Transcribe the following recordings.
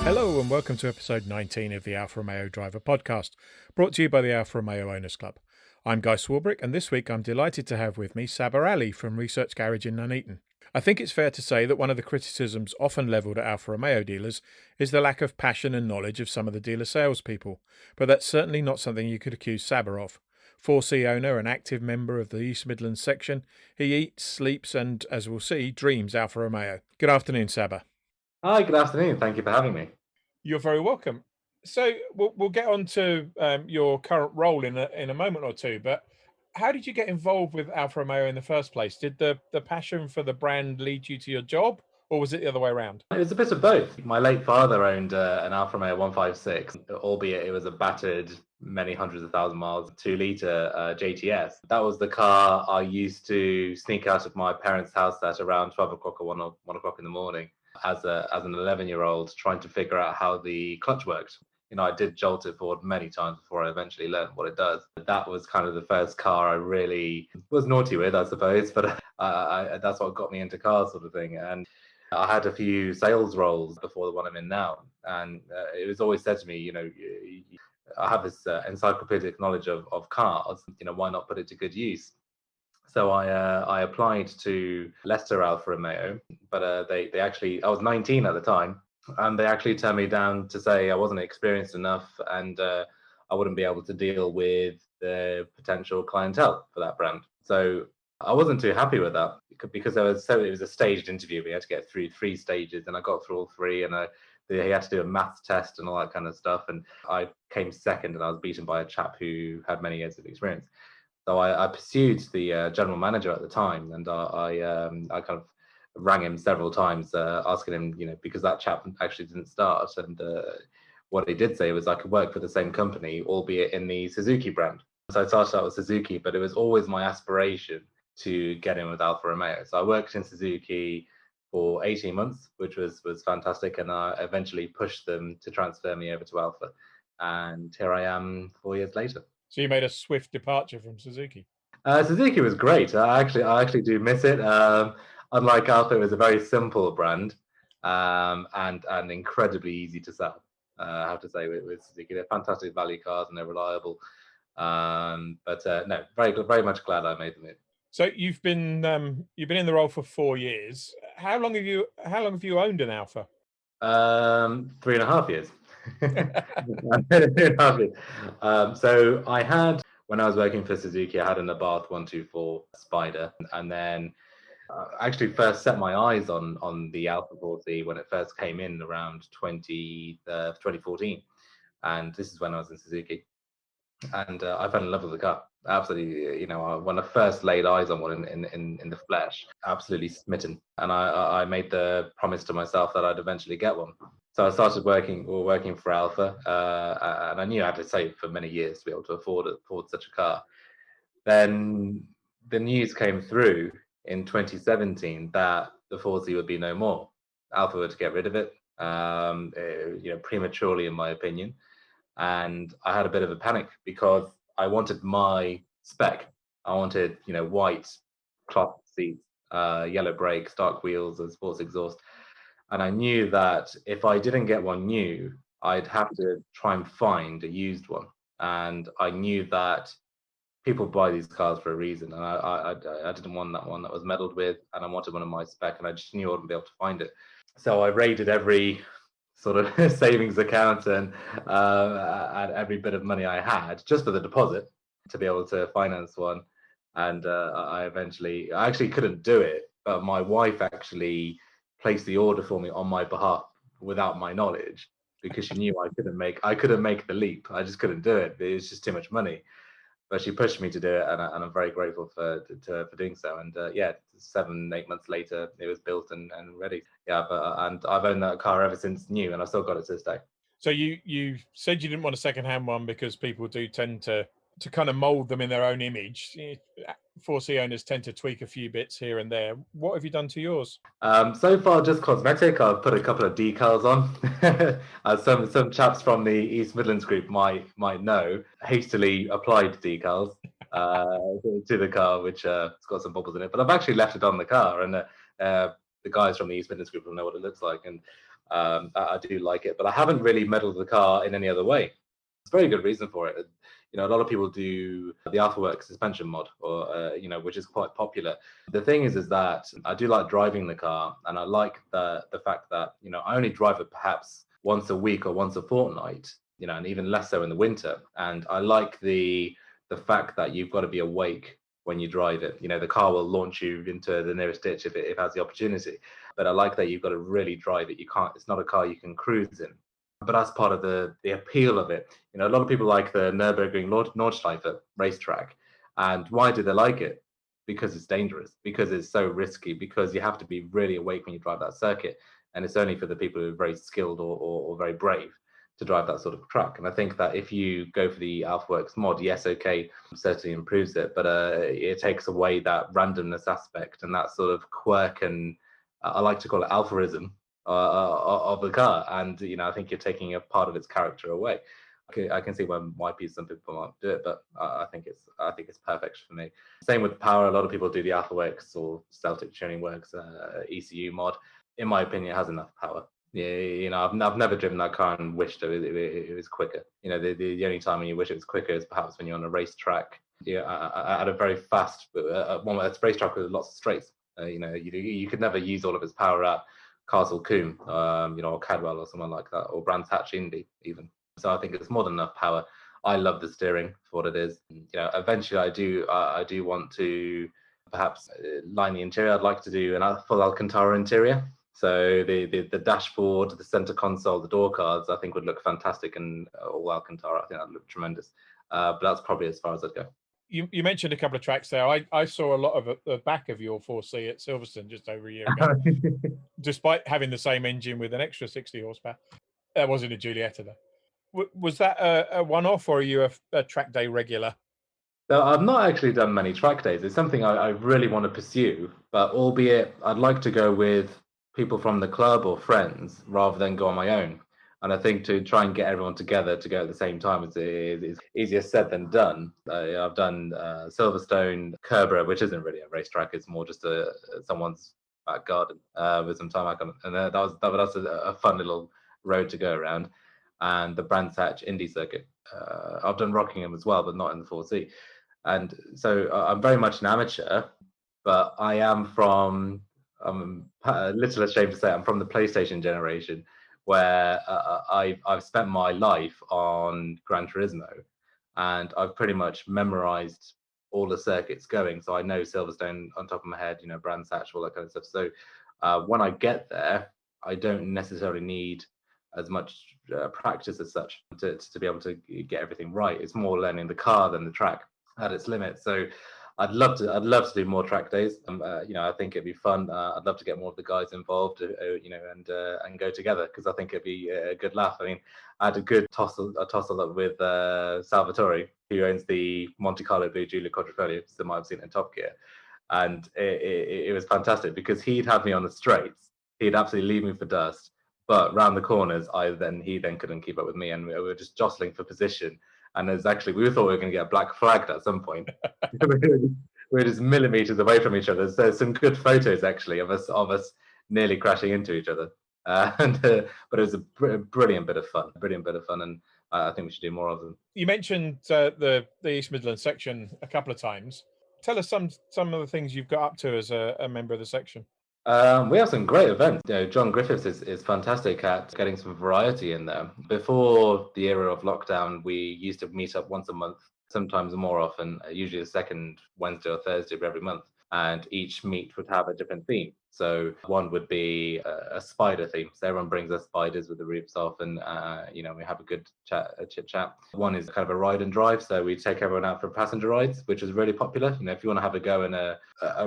Hello and welcome to episode 19 of the Alfa Romeo Driver Podcast, brought to you by the Alfa Romeo Owners Club. I'm Guy Swarbrick, and this week I'm delighted to have with me Saber from Research Garage in Nuneaton. I think it's fair to say that one of the criticisms often levelled at Alfa Romeo dealers is the lack of passion and knowledge of some of the dealer salespeople, but that's certainly not something you could accuse Saber of. 4C owner and active member of the East Midlands Section, he eats, sleeps and, as we'll see, dreams Alfa Romeo. Good afternoon, Saber. Hi, good afternoon. Thank you for having me. You're very welcome. So we'll get on to your current role in a moment or two, but how did you get involved with Alfa Romeo in the first place? Did the passion for the brand lead you to your job, or was it the other way around? It was a bit of both. My late father owned an Alfa Romeo 156, albeit it was a battered, many hundreds of thousand miles, 2-litre JTS. That was the car I used to sneak out of my parents' house at around 12 o'clock or 1 o'clock in the morning as an 11-year-old, trying to figure out how the clutch worked. I did jolt it forward many times before I eventually learned what it does. That was kind of the first car I really was naughty with, I suppose, but that's what got me into cars, sort of thing. And I had a few sales roles before the one I'm in now, and it was always said to me, I have this encyclopedic knowledge of cars. Why not put it to good use? So I applied to Leicester Alfa Romeo, but they actually, I was 19 at the time, and they actually turned me down to say I wasn't experienced enough, and I wouldn't be able to deal with the potential clientele for that brand. So I wasn't too happy with that because it was a staged interview. We had to get through 3 stages, and I got through all 3, and he had to do a maths test and all that kind of stuff. And I came second, and I was beaten by a chap who had many years of experience. So I pursued the general manager at the time, and I kind of rang him several times, asking him, because that chap actually didn't start. And what he did say was I could work for the same company, albeit in the Suzuki brand. So I started out with Suzuki, but it was always my aspiration to get in with Alfa Romeo. So I worked in Suzuki for 18 months, which was fantastic. And I eventually pushed them to transfer me over to Alfa. And here I am 4 years later. So you made a swift departure from Suzuki. Suzuki was great. I actually do miss it. Unlike Alfa, it was a very simple brand, and incredibly easy to sell. I have to say with Suzuki, they're fantastic value cars and they're reliable. But no, very much glad I made the move. So you've been in the role for 4 years. How long have you owned an Alfa? 3.5 years. 3.5 years. So I had, when I was working for Suzuki, I had an Abarth 124 Spider, and then actually first set my eyes on the Alfa 4C when it first came in around 2014, and this is when I was in Suzuki, and I fell in love with the car. Absolutely, when I first laid eyes on one in the flesh, absolutely smitten, and I made the promise to myself that I'd eventually get one. So I started working for Alfa, and I knew I had to save for many years to be able to afford such a car. Then the news came through in 2017 that the 4C would be no more. Alfa were to get rid of it, prematurely, in my opinion. And I had a bit of a panic because I wanted my spec. I wanted, white cloth seats, yellow brakes, dark wheels, and sports exhaust. And I knew that if I didn't get one new, I'd have to try and find a used one. And I knew that people buy these cars for a reason, and I didn't want that one that was meddled with, and I wanted one of my spec, and I just knew I wouldn't be able to find it. So I raided every sort of savings account and every bit of money I had just for the deposit to be able to finance one. And I actually couldn't do it, but my wife actually placed the order for me on my behalf without my knowledge, because she knew I couldn't make the leap. I just couldn't do it. It was just too much money. But she pushed me to do it, and I'm very grateful for doing so. And 7-8 months later, it was built and ready. Yeah, and I've owned that car ever since new, and I've still got it to this day. So you said you didn't want a second-hand one because people do tend to kind of mold them in their own image. 4C owners tend to tweak a few bits here and there. What have you done to yours? So far, just cosmetic. I've put a couple of decals on. Some chaps from the East Midlands group might know. Hastily applied decals to the car, which has got some bubbles in it. But I've actually left it on the car, and the guys from the East Midlands group will know what it looks like. And I do like it, but I haven't really meddled with the car in any other way. It's a very good reason for it. A lot of people do the AlphaWorks suspension mod, or which is quite popular. The thing is that I do like driving the car, and I like the fact that I only drive it perhaps once a week or once a fortnight, and even less so in the winter. And I like the fact that you've got to be awake when you drive it. The car will launch you into the nearest ditch if it has the opportunity. But I like that you've got to really drive it. You can't. It's not a car you can cruise in. But that's part of the appeal of it. A lot of people like the Nürburgring Nordschleife racetrack. And why do they like it? Because it's dangerous, because it's so risky, because you have to be really awake when you drive that circuit. And it's only for the people who are very skilled or very brave to drive that sort of track. And I think that if you go for the AlphaWorks mod, yes, okay, certainly improves it, but it takes away that randomness aspect and that sort of quirk, and I like to call it alphaism of the car. And I think you're taking a part of its character away. I can see why some people might do it, but I think it's perfect for me. Same with power. A lot of people do the AlphaWorks or Celtic Tuning Works ECU mod. In my opinion, it has enough power. Yeah, I've never driven that car and wished it was quicker. The only time when you wish it was quicker is perhaps when you're on a racetrack. At a very fast one. It's a racetrack with lots of straights. You could never use all of its power at Castle Coombe, or Cadwell or someone like that, or Brands Hatch Indy even. So I think it's more than enough power. I love the steering for what it is. Eventually I do want to perhaps line the interior. I'd like to do a full Alcantara interior. So the dashboard, the center console, the door cards, I think would look fantastic, and all Alcantara. I think that'd look tremendous. But that's probably as far as I'd go. You mentioned a couple of tracks there. I saw a lot of the back of your 4C at Silverstone just over a year ago, despite having the same engine with an extra 60 horsepower. That wasn't a Giulietta though. Was that a one-off, or are you a track day regular? So I've not actually done many track days. It's something I really want to pursue, but albeit I'd like to go with people from the club or friends rather than go on my own. And I think to try and get everyone together to go at the same time is easier said than done. I've done Silverstone, Kerbera, which isn't really a racetrack. It's more just someone's back garden with some tarmac on it. And that was a fun little road to go around. And the Brands Hatch Indy circuit. I've done Rockingham as well, but not in the 4C. And so I'm very much an amateur, but I am I'm a little ashamed to say I'm from the PlayStation generation, where I've spent my life on Gran Turismo, and I've pretty much memorized all the circuits going. So I know Silverstone on top of my head, Brands Hatch, all that kind of stuff. So when I get there, I don't necessarily need as much practice as such to be able to get everything right. It's more learning the car than the track at its limit. So I'd love to do more track days. I think it'd be fun. I'd love to get more of the guys involved, and go together, because I think it'd be a good laugh. I mean, I had a good tussle up with Salvatore, who owns the Monte Carlo Blue Giulia Quadrifoglio, so might have seen it in Top Gear, and it was fantastic because he'd have me on the straights. He'd absolutely leave me for dust, but round the corners, he then couldn't keep up with me, and we were just jostling for position. And we thought we were going to get black flagged at some point. We're just millimeters away from each other. There's some good photos actually of us nearly crashing into each other. But it was a brilliant bit of fun, and I think we should do more of them. You mentioned the East Midlands section a couple of times. Tell us some of the things you've got up to as a member of the section. We have some great events. John Griffiths is fantastic at getting some variety in there. Before the era of lockdown, we used to meet up once a month, sometimes more often, usually the second Wednesday or Thursday of every month. And each meet would have a different theme. So one would be a spider theme. So everyone brings us spiders with the roofs off, and we have a good chit chat. One is kind of a ride and drive. So we take everyone out for passenger rides, which is really popular. If you want to have a go in a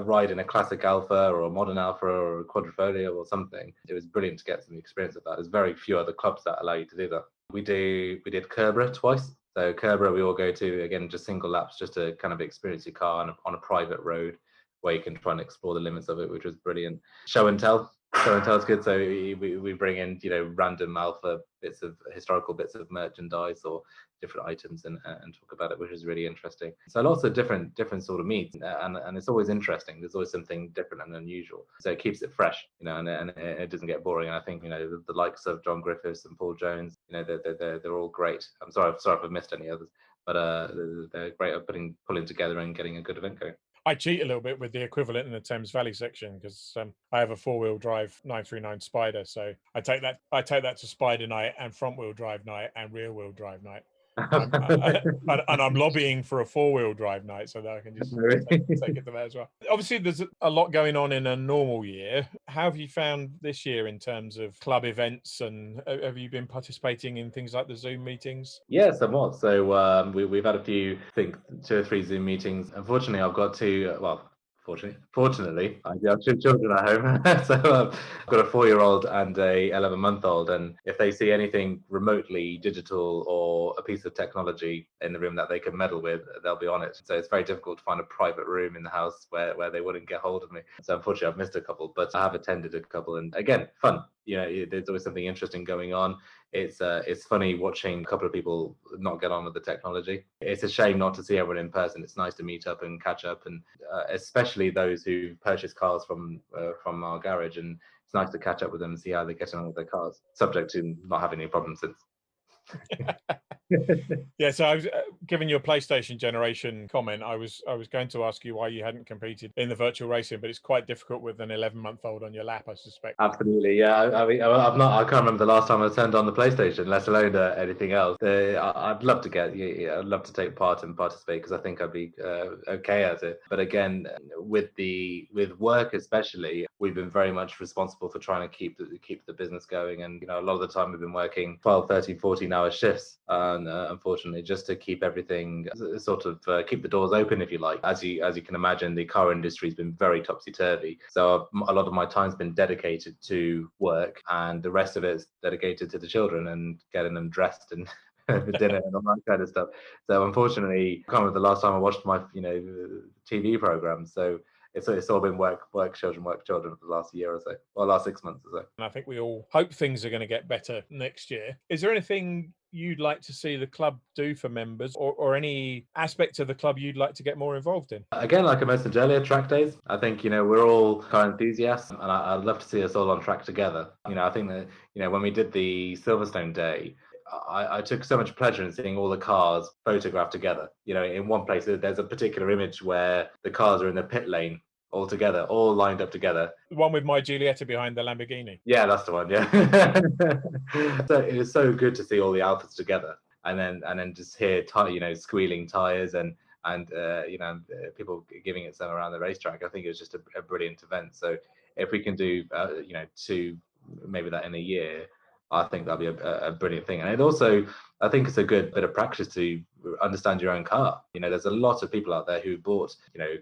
ride in a classic Alfa or a modern Alfa or a Quadrifoglio or something, it was brilliant to get some experience of that. There's very few other clubs that allow you to do that. We did Kerbera twice. So Kerbera we all go to, again, just single laps, just to kind of experience your car on a private road, where you can try and explore the limits of it, which was brilliant. Show and tell. show and tell is good. So we bring in, random Alfa historical bits of merchandise or different items and talk about it, which is really interesting. So lots of different sort of meets, and it's always interesting. There's always something different and unusual. So it keeps it fresh, and it doesn't get boring. And I think, the likes of John Griffiths and Paul Jones, they're all great. I'm sorry if I've missed any others, but they're great at pulling together and getting a good event going. I cheat a little bit with the equivalent in the Thames Valley section because I have a 4-wheel drive 939 Spider, so I take that to Spider night and front wheel drive night and rear wheel drive night. And I'm lobbying for a 4-wheel drive night so that I can just take it to that as well. Obviously, there's a lot going on in a normal year. How have you found this year in terms of club events, and have you been participating in things like the Zoom meetings? Yeah, somewhat. So we've had a few, I think 2 or 3 Zoom meetings. Unfortunately, I've got to, fortunately, I have 2 children at home. So I've got a 4-year-old and a 11-month-old, and if they see anything remotely digital or a piece of technology in the room that they can meddle with, they'll be on it. So it's very difficult to find a private room in the house where they wouldn't get hold of me. So unfortunately, I've missed a couple, but I have attended a couple, and again, fun. There's always something interesting going on. It's funny watching a couple of people not get on with the technology. It's a shame not to see everyone in person. It's nice to meet up and catch up, and especially those who purchase cars from our garage. And it's nice to catch up with them and see how they're getting on with their cars. Subject to not having any problems since. Yeah, so I was giving you a PlayStation generation comment. I was going to ask you why you hadn't competed in the virtual racing, but it's quite difficult with an 11-month-old on your lap, I suspect. Absolutely, yeah. I mean, I can't remember the last time I turned on the PlayStation, let alone anything else. I'd love to I'd love to take part and participate because I think I'd be okay at it. But again, with work especially, we've been very much responsible for trying to keep the business going. And a lot of the time we've been working 12, 13, 14-hour shifts, and unfortunately, just to keep everything sort of keep the doors open, if you like. As you can imagine, the car industry has been very topsy-turvy. So a lot of my time's been dedicated to work, and the rest of it's dedicated to the children and getting them dressed and for dinner and all that kind of stuff. So unfortunately, I can't remember the last time I watched my TV programs. So it's all been work, children for the last year or so, or last 6 months or so. And I think we all hope things are going to get better next year. Is there anything you'd like to see the club do for members, or any aspect of the club you'd like to get more involved in? Again, like I mentioned earlier, track days. I think, we're all car enthusiasts, and I'd love to see us all on track together. I think that, when we did the Silverstone Day, I took so much pleasure in seeing all the cars photographed together. In one place, there's a particular image where the cars are in the pit lane all together, all lined up together. The one with my Giulietta behind the Lamborghini. Yeah, that's the one. Yeah. So it was so good to see all the Alfas together, and then just hear squealing tires and people giving it some around the racetrack. I think it was just a brilliant event. So if we can do maybe that in a year, I think that'll be a brilliant thing. And it also, I think it's a good bit of practice to understand your own car. There's a lot of people out there who bought,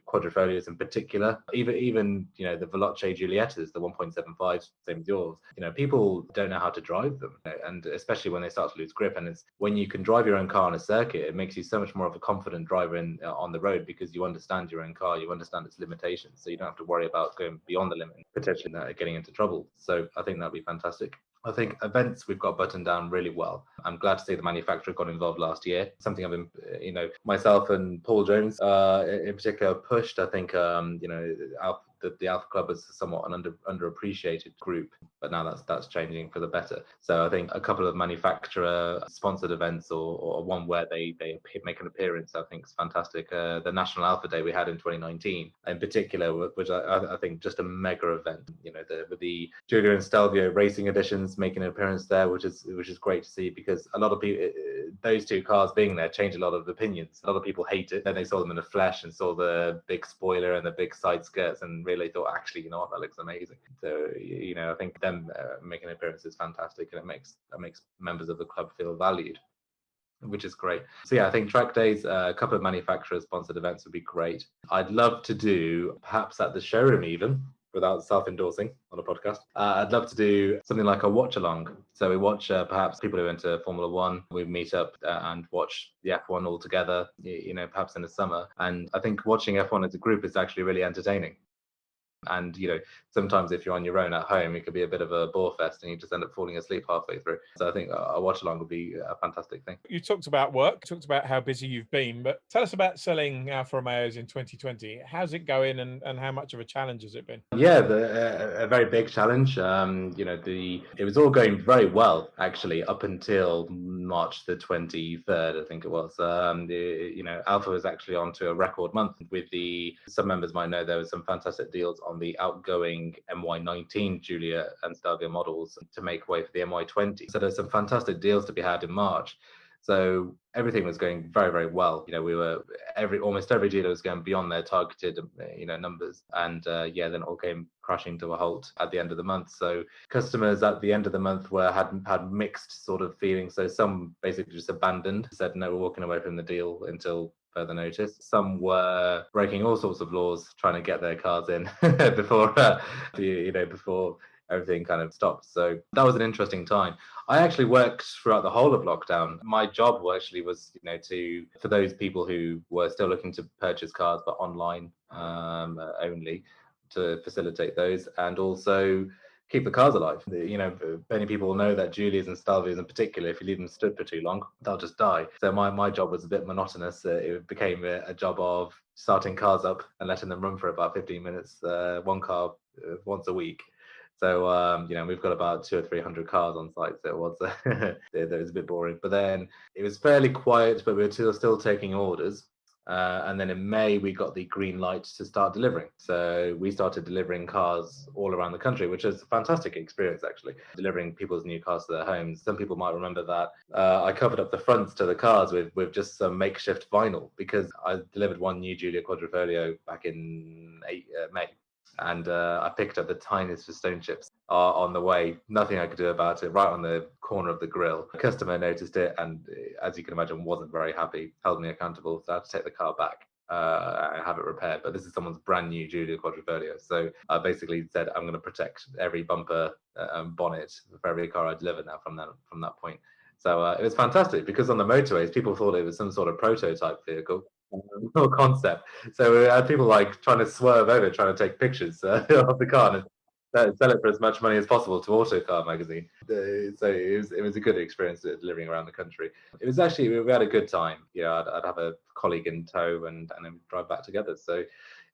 quadrifolios in particular, even the Veloce Giuliettas, the 1.75, same as yours. People don't know how to drive them, and especially when they start to lose grip. And it's when you can drive your own car on a circuit, it makes you so much more of a confident driver on the road, because you understand your own car, you understand its limitations, so you don't have to worry about going beyond the limit, potentially getting into trouble. So I think that'd be fantastic. I think events we've got buttoned down really well. I'm glad to see the manufacturer got involved last year. Something I've been, myself and Paul Jones in particular pushed. I think, the Alfa Club was somewhat an underappreciated group, but now that's changing for the better. So I think a couple of manufacturer sponsored events, or one where they make an appearance, I think is fantastic. The National Alfa Day we had in 2019 in particular, which I think just a mega event. With the Giulio and Stelvio racing editions making an appearance there, which is great to see, because a lot of people, those 2 cars being there changed a lot of opinions. A lot of people hate it. Then they saw them in the flesh and saw the big spoiler and the big side skirts and really thought, actually, that looks amazing. So, I think them making an appearance is fantastic, and it makes members of the club feel valued, which is great. So yeah, I think track days, a couple of manufacturer sponsored events would be great. I'd love to do, perhaps at the showroom even, without self-endorsing on a podcast, I'd love to do something like a watch along. So we watch perhaps people who enter Formula One, we meet up and watch the F1 all together, perhaps in the summer. And I think watching F1 as a group is actually really entertaining. And sometimes if you're on your own at home, it could be a bit of a bore fest, and you just end up falling asleep halfway through. So I think a watch along would be a fantastic thing. You talked about work, talked about how busy you've been, but tell us about selling Alfa Romeos in 2020. How's it going, and how much of a challenge has it been? Yeah, a very big challenge. It was all going very well actually up until March the 23rd, I think it was. Alfa was actually on to a record month some members might know there were some fantastic deals on the outgoing MY19 Giulia and Stelvio models to make way for the MY20. So there's some fantastic deals to be had in March. So everything was going very, very well. We were almost every dealer was going beyond their targeted, numbers, and then it all came crashing to a halt at the end of the month. So customers at the end of the month had mixed sort of feelings. So some basically just abandoned, said no, we're walking away from the deal until further notice. Some were breaking all sorts of laws, trying to get their cars in before before everything kind of stopped. So that was an interesting time. I actually worked throughout the whole of lockdown. My job actually was, for those people who were still looking to purchase cars, but online only, to facilitate those, and also keep the cars alive. Many people know that Giulias and Stelvios in particular, if you leave them stood for too long, they'll just die. So my job was a bit monotonous. It became a job of starting cars up and letting them run for about 15 minutes, one car once a week. So we've got about 200 or 300 cars on site, so it was it was a bit boring. But then it was fairly quiet, but we were still taking orders. And then in May, we got the green light to start delivering. So we started delivering cars all around the country, which is a fantastic experience, actually, delivering people's new cars to their homes. Some people might remember that I covered up the fronts to the cars with just some makeshift vinyl, because I delivered one new Giulia Quadrifoglio back in May. And I picked up the tiniest of stone chips on the way. Nothing I could do about it, right on the corner of the grill. The customer noticed it, and as you can imagine, wasn't very happy, held me accountable, so I had to take the car back and have it repaired. But this is someone's brand new Giulia Quadrifoglio. So I basically said, I'm going to protect every bumper and bonnet for every car I deliver now from that point. So it was fantastic, because on the motorways, people thought it was some sort of prototype vehicle. No concept. So we had people like trying to swerve over, trying to take pictures of the car and sell it for as much money as possible to Autocar magazine. So it was a good experience delivering around the country. It was actually, we had a good time. I'd have a colleague in tow and then we'd drive back together. So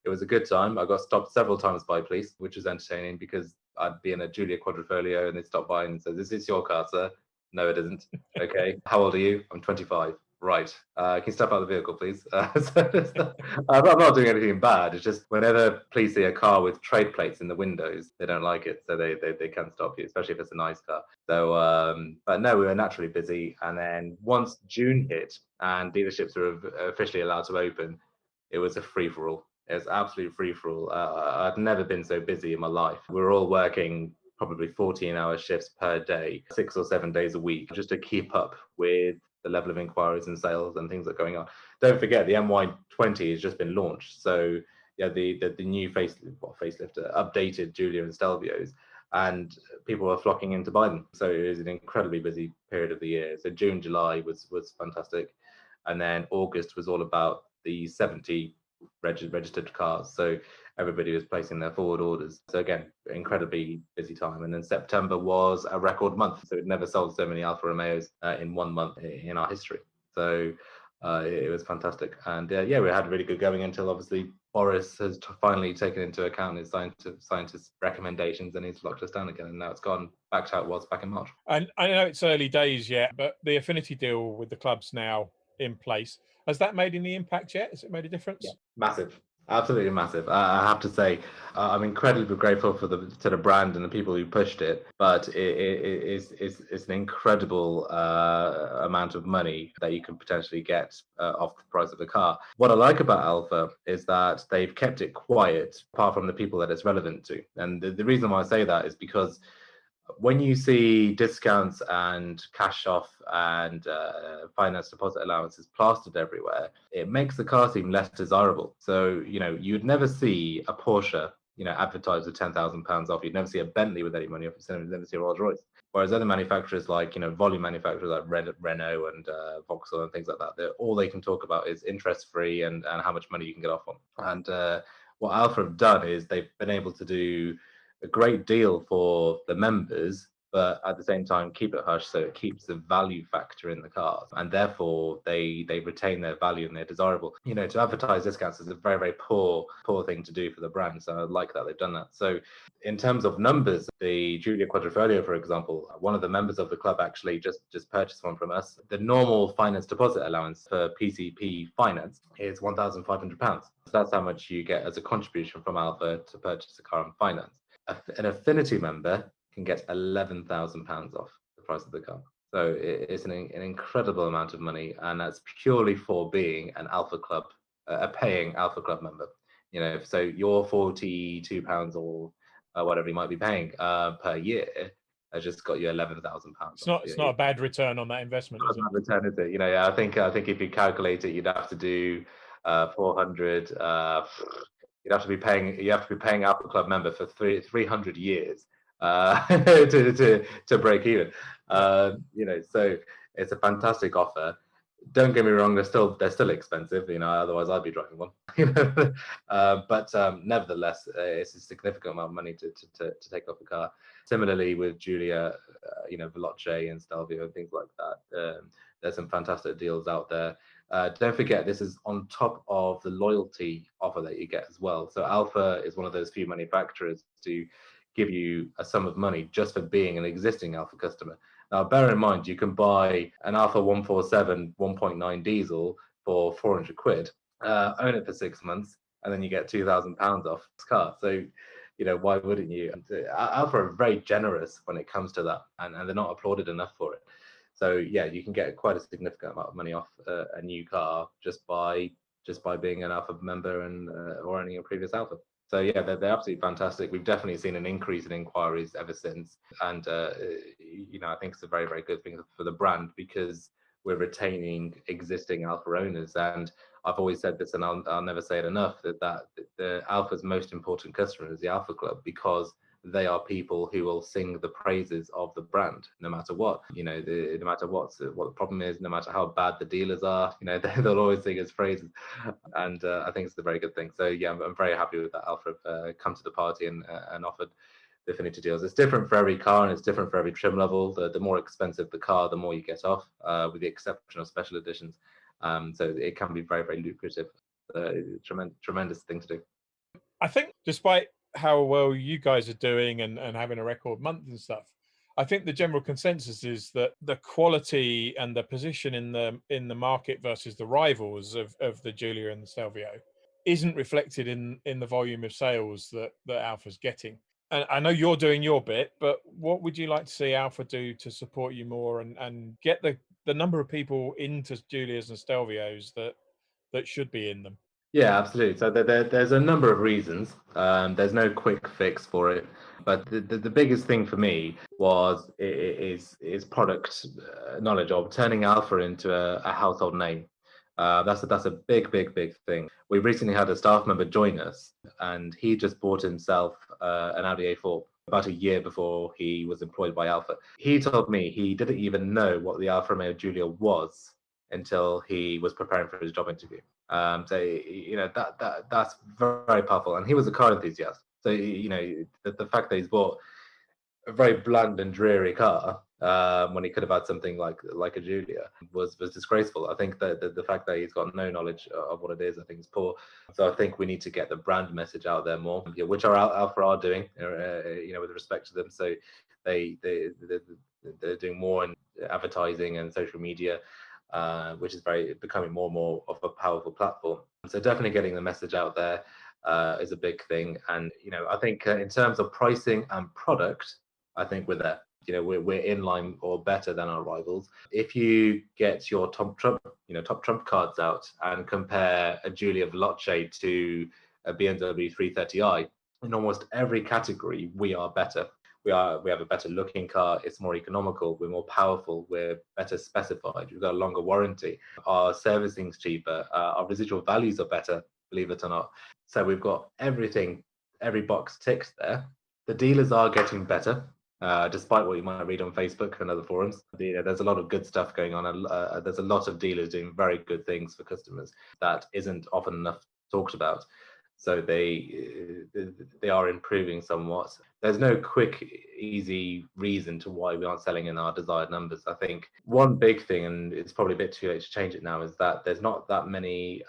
it was a good time. I got stopped several times by police, which was entertaining, because I'd be in a Giulia Quadrifoglio and they'd stop by and say, "This is your car, sir." "No, it isn't." "Okay. How old are you?" "I'm 25. "Right. Can you step out of the vehicle, please?" I'm not doing anything bad. It's just whenever police see a car with trade plates in the windows, they don't like it, so they can stop you, especially if it's a nice car. So, but no, we were naturally busy. And then once June hit and dealerships were officially allowed to open, it was a free for all. It was absolute free for all. I've never been so busy in my life. We were all working probably 14-hour shifts per day, 6 or 7 days a week, just to keep up with the level of inquiries and sales and things that are going on. Don't forget, the MY20 has just been launched. So yeah, the new updated Giulia and Stelvios, and people are flocking in to buy them. So it is an incredibly busy period of the year. So June, July was fantastic. And then August was all about the 70 registered cars. So everybody was placing their forward orders. So again, incredibly busy time. And then September was a record month. So we'd never sold so many Alfa Romeos in 1 month in our history. So it was fantastic. And we had really good going until obviously Boris has finally taken into account his scientists' recommendations, and he's locked us down again. And now it's gone back to how it was back in March. And I know it's early days yet, but the Affinity Deal with the clubs now in place, has that made any impact yet? Has it made a difference? Yeah, massive. Absolutely massive. I have to say, I'm incredibly grateful to the brand and the people who pushed it. But it's an incredible amount of money that you can potentially get off the price of the car. What I like about Alfa is that they've kept it quiet, apart from the people that it's relevant to. And the reason why I say that is because when you see discounts and cash off and finance deposit allowances plastered everywhere, it makes the car seem less desirable. So, you'd never see a Porsche, advertised with £10,000 off. You'd never see a Bentley with any money off. You'd never see a Rolls Royce. Whereas other manufacturers like, volume manufacturers like Renault and Vauxhall and things like that, all they can talk about is interest-free and how much money you can get off on. And What Alfa have done is they've been able to do a great deal for the members, but at the same time keep it hush so it keeps the value factor in the cars, and therefore they retain their value and they're desirable. To advertise discounts is a very, very poor thing to do for the brand. So I like that they've done that. So in terms of numbers, the Giulia Quadrifoglio, for example, one of the members of the club actually just purchased one from us. The normal finance deposit allowance for PCP finance is £1,500. So that's how much you get as a contribution from Alfa to purchase a car on finance. An Affinity member can get £11,000 off the price of the car. So it's an incredible amount of money, and that's purely for being an Alfa Club, a paying Alfa Club member. So your £42 or whatever you might be paying per year has just got you £11,000. It's not a bad return on that investment, is it? Return, is it? I think if you calculate it, you'd have to do 400. You have to be paying Alfa Club member for 300 years to break even. So it's a fantastic offer. Don't get me wrong, they're still expensive. Otherwise I'd be driving one. But nevertheless, it's a significant amount of money to take off a car. Similarly with Giulia, Veloce and Stelvio and things like that. There's some fantastic deals out there. Don't forget, this is on top of the loyalty offer that you get as well. So Alfa is one of those few manufacturers to give you a sum of money just for being an existing Alfa customer. Now, bear in mind, you can buy an Alfa 147 1.9 diesel for 400 quid, own it for 6 months, and then you get £2,000 off this car. So, why wouldn't you? Alfa are very generous when it comes to that, and they're not applauded enough for it. So yeah, you can get quite a significant amount of money off a new car just by being an Alfa member and or owning a previous Alfa. So yeah, they're absolutely fantastic. We've definitely seen an increase in inquiries ever since, and I think it's a very, very good thing for the brand because we're retaining existing Alfa owners. And I've always said this, and I'll never say it enough, that the Alfa's most important customer is the Alfa Club, because they are people who will sing the praises of the brand no matter what. No matter what the problem is, no matter how bad the dealers are, they'll always sing his praises. And I think it's a very good thing. So yeah, I'm very happy with that Alfa come to the party and offered the Affinity deals. It's different for every car and it's different for every trim level. The more expensive the car, the more you get off, with the exception of special editions. So it can be very, very lucrative. Tremendous thing to do. I think despite how well you guys are doing and having a record month and stuff, I think the general consensus is that the quality and the position in the market versus the rivals of the Giulia and the Stelvio isn't reflected in the volume of sales that Alfa's getting. And I know you're doing your bit, but what would you like to see Alfa do to support you more and get the number of people into Giulias and Stelvios that should be in them? Yeah, absolutely. So there's a number of reasons. There's no quick fix for it, but the biggest thing for me is product knowledge, of turning Alfa into a household name. That's a big thing. We recently had a staff member join us, and he just bought himself an Audi A4 about a year before he was employed by Alfa. He told me he didn't even know what the Alfa Romeo Giulia was until he was preparing for his job interview. So that's very powerful, and he was a car enthusiast. So the fact that he's bought a very bland and dreary car when he could have had something like a Giulia was disgraceful. I think that the fact that he's got no knowledge of what it is, I think is poor. So I think we need to get the brand message out there more, which our Alfa are doing, with respect to them. So they're doing more in advertising and social media, which is becoming more and more of a powerful platform. So definitely getting the message out there is a big thing. And I think in terms of pricing and product, I think we're there. We're in line or better than our rivals. If you get your top trump cards out and compare a Giulia Veloce to a BMW 330i, in almost every category we are better. We have a better looking car. It's more economical. We're more powerful. We're better specified. We've got a longer warranty. Our servicing's cheaper. Our residual values are better, believe it or not. So we've got everything, every box ticked there. The dealers are getting better, despite what you might read on Facebook and other forums. There's a lot of good stuff going on. There's a lot of dealers doing very good things for customers that isn't often enough talked about. So they are improving somewhat. There's no quick, easy reason to why we aren't selling in our desired numbers. I think one big thing, and it's probably a bit too late to change it now, is that there's not that many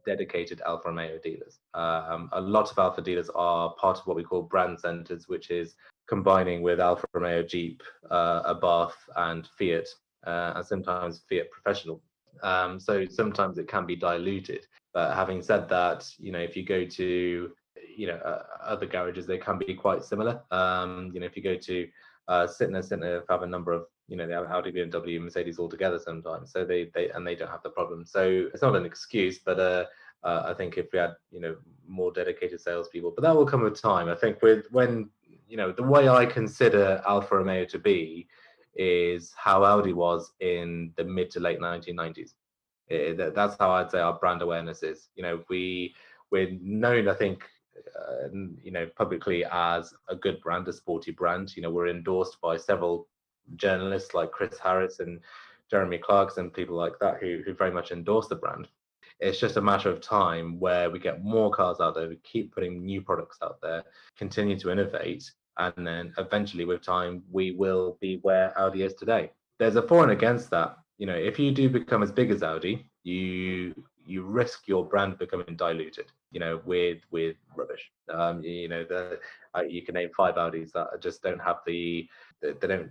dedicated Alfa Romeo dealers. A lot of Alfa dealers are part of what we call brand centers, which is combining with Alfa Romeo, Jeep, Abarth, and Fiat, and sometimes Fiat Professional. So sometimes it can be diluted. But having said that, if you go to other garages, they can be quite similar. If you go to Sytner have a number of they have Audi, BMW, Mercedes all together sometimes. So they don't have the problem. So it's not an excuse, but I think if we had more dedicated salespeople, but that will come with time. I think when the way I consider Alfa Romeo to be is how Audi was in the mid to late 1990s. That's how I'd say our brand awareness is. We're known, I think, publicly as a good brand, a sporty brand. We're endorsed by several journalists like Chris Harris and Jeremy Clarkson, people like that who very much endorse the brand. It's just a matter of time where we get more cars out there, we keep putting new products out there, continue to innovate, and then eventually with time we will be where Audi is today. There's a for and against that. If you do become as big as Audi, you risk your brand becoming diluted, with rubbish. You can name 5 Audis that just don't have they don't.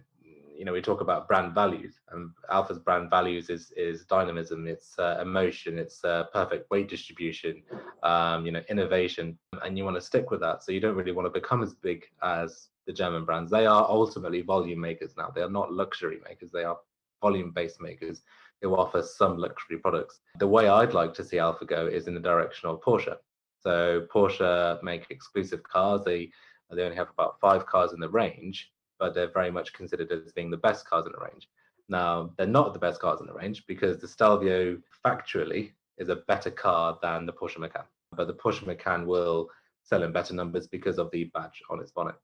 We talk about brand values, and Alfa's brand values is dynamism, it's emotion, it's perfect weight distribution, innovation, and you want to stick with that. So you don't really want to become as big as the German brands. They are ultimately volume makers now. They are not luxury makers. They are volume-based makers who offer some luxury products. The way I'd like to see Alfa go is in the direction of Porsche. So Porsche make exclusive cars. They only have about 5 cars in the range, but they're very much considered as being the best cars in the range. Now, they're not the best cars in the range because the Stelvio factually is a better car than the Porsche Macan. But the Porsche Macan will sell in better numbers because of the badge on its bonnet.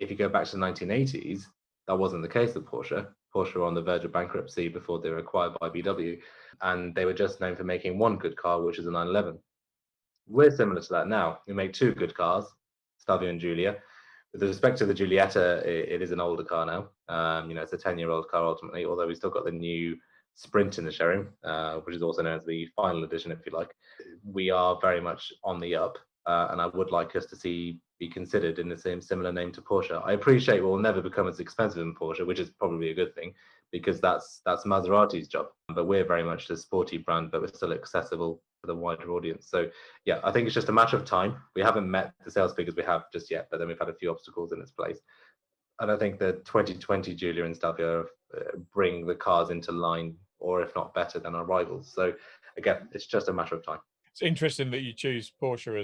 If you go back to the 1980s, that wasn't the case with Porsche. Porsche were on the verge of bankruptcy before they were acquired by VW, and they were just known for making one good car, which is a 911. We're similar to that now. We make 2 good cars, Stelvio and Giulia. With respect to the Giulietta, it is an older car now. It's a 10-year-old car ultimately, although we've still got the new Sprint in the showroom, which is also known as the final edition, if you like. We are very much on the up, and I would like us to be considered in the same similar name to Porsche. I appreciate we'll never become as expensive as Porsche, which is probably a good thing, because that's Maserati's job. But we're very much a sporty brand, but we're still accessible for the wider audience. So yeah, I think it's just a matter of time. We haven't met the sales figures we have just yet, but then we've had a few obstacles in its place. And I think the 2020 Giulia and Stelvio bring the cars into line, or if not better than our rivals. So again, it's just a matter of time. It's interesting that you choose Porsche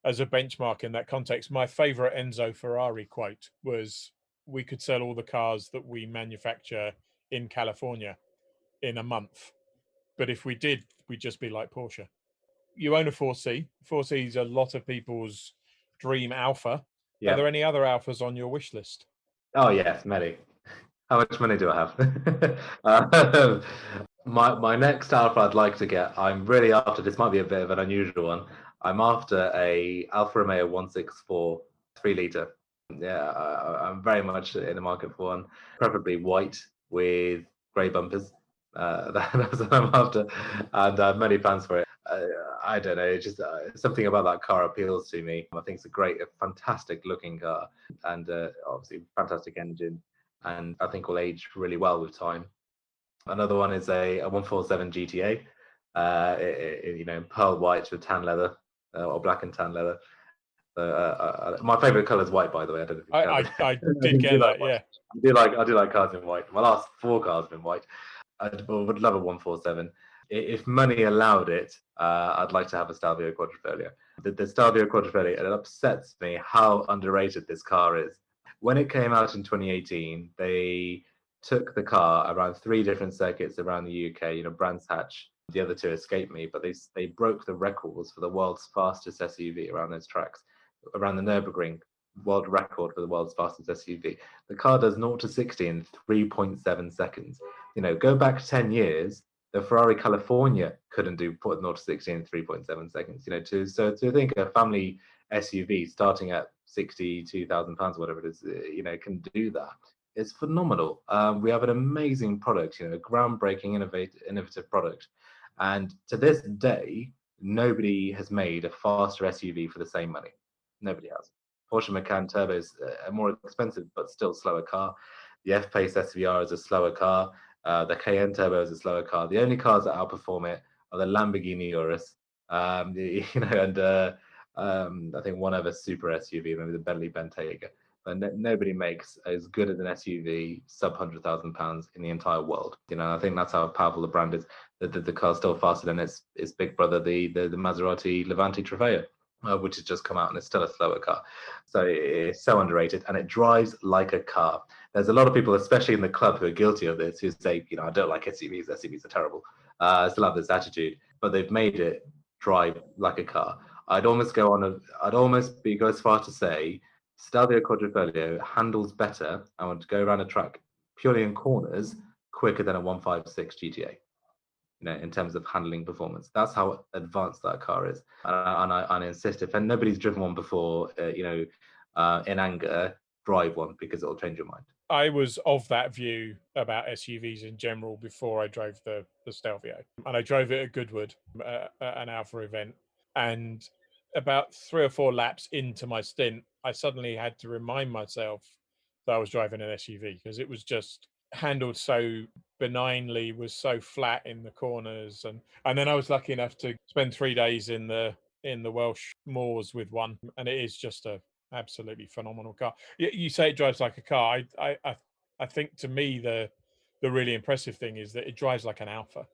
as a benchmark in that context. My favorite Enzo Ferrari quote was, "We could sell all the cars that we manufacture in California in a month, but if we did, we'd just be like Porsche." You own a 4C. 4C is a lot of people's dream Alfa. Yeah. Are there any other Alfas on your wish list? Oh yes, many. How much money do I have? My next Alfa I'd like to get, I'm really after, this might be a bit of an unusual one. I'm after a Alfa Romeo 164 3-litre. Yeah, I'm very much in the market for one, preferably white with grey bumpers. That's what I'm after, and many plans for it. I don't know, just something about that car appeals to me. I think it's a fantastic looking car, and obviously fantastic engine, and I think will age really well with time. Another one is a 147 GTA, pearl white with tan leather, or black and tan leather. My favorite color is white, by the way. I don't know if I did get that. Yeah, I do like cars in white. My last 4 cars have been white. I would love a 147. If money allowed it, I'd like to have a Stelvio Quadrifoglio. The Stelvio Quadrifoglio, it upsets me how underrated this car is. When it came out in 2018, they took the car around 3 different circuits around the UK. Brands Hatch, the other 2 escaped me, but they broke the records for the world's fastest SUV around those tracks, around the Nürburgring. World record for the world's fastest SUV. The car does 0 to 60 in 3.7 seconds. Go back 10 years, The Ferrari California couldn't do put 0 to 60 in 3.7 seconds. To think a family SUV starting at £62,000, whatever it is, can do that. It's phenomenal. We have an amazing product, a groundbreaking, innovative product, and to this day, nobody has made a faster SUV for the same money. Nobody has. Porsche Macan Turbo is a more expensive but still slower car. The F-Pace SVR is a slower car. The Cayenne Turbo is a slower car. The only cars that outperform it are the Lamborghini Urus, and I think one other super SUV, maybe the Bentley Bentayga. But nobody makes as good as an SUV sub £100,000 in the entire world. I think that's how powerful the brand is. The car's still faster than its big brother, the Maserati Levante Treveo, which has just come out, and it's still a slower car. So it's so underrated, and it drives like a car. There's a lot of people, especially in the club, who are guilty of this, who say, I don't like SUVs. SUVs are terrible. I still have this attitude, but they've made it drive like a car. I'd almost go as far to say Stelvio Quadrifoglio handles better and would go around a track purely in corners quicker than a 156 GTA. In terms of handling performance. That's how advanced that car is. And I insist, if nobody's driven one before, in anger, drive one, because it'll change your mind. I was of that view about SUVs in general before I drove the Stelvio. And I drove it at Goodwood at an Alfa event. And about 3 or 4 laps into my stint, I suddenly had to remind myself that I was driving an SUV, because it was just handled so benignly, was so flat in the corners, and then I was lucky enough to spend 3 days in the Welsh moors with one, and it is just a absolutely phenomenal car. You say it drives like a car. I think, to me, the really impressive thing is that it drives like an Alfa.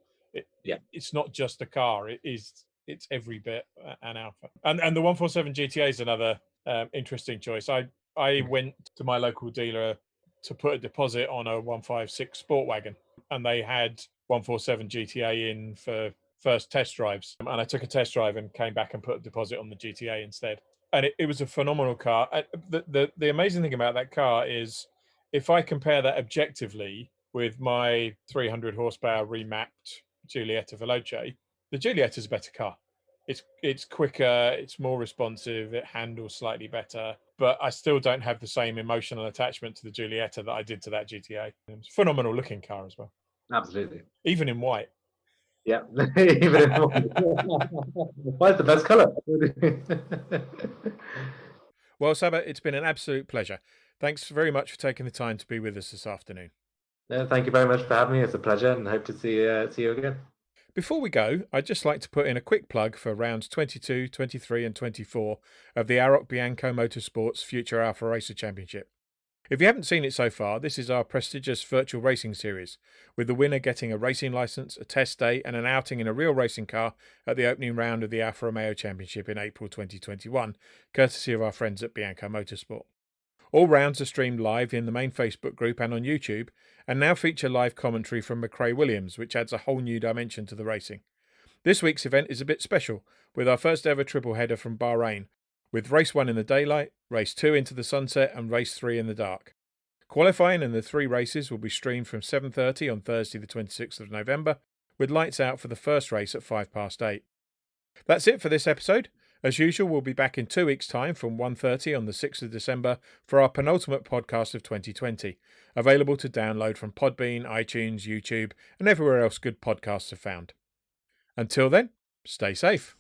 It's not just a car. It's every bit an Alfa. And the 147 GTA is another interesting choice. I went to my local dealer to put a deposit on a 156 Sport Wagon, and they had 147 GTA in for first test drives. And I took a test drive and came back and put a deposit on the GTA instead. And it was a phenomenal car. The amazing thing about that car is, if I compare that objectively with my 300 horsepower remapped Giulietta Veloce, the Giulietta is a better car. It's quicker, it's more responsive, it handles slightly better, but I still don't have the same emotional attachment to the Giulietta that I did to that GTA. It's a phenomenal looking car as well. Absolutely. Even in white. Yeah, even in white. White's the best colour. Well, Saber, it's been an absolute pleasure. Thanks very much for taking the time to be with us this afternoon. Thank you very much for having me. It's a pleasure, and hope to see you again. Before we go, I'd just like to put in a quick plug for rounds 22, 23 and 24 of the Aroc Bianco Motorsports Future Alfa Racer Championship. If you haven't seen it so far, this is our prestigious virtual racing series, with the winner getting a racing licence, a test day and an outing in a real racing car at the opening round of the Alfa Romeo Championship in April 2021, courtesy of our friends at Bianco Motorsport. All rounds are streamed live in the main Facebook group and on YouTube, and now feature live commentary from McRae Williams, which adds a whole new dimension to the racing. This week's event is a bit special, with our first ever triple header from Bahrain, with race 1 in the daylight, race 2 into the sunset and race 3 in the dark. Qualifying in the 3 races will be streamed from 7:30 on Thursday the 26th of November, with lights out for the first race at 8:05. That's it for this episode. As usual, we'll be back in 2 weeks' time from 1:30 on the 6th of December for our penultimate podcast of 2020, available to download from Podbean, iTunes, YouTube, and everywhere else good podcasts are found. Until then, stay safe.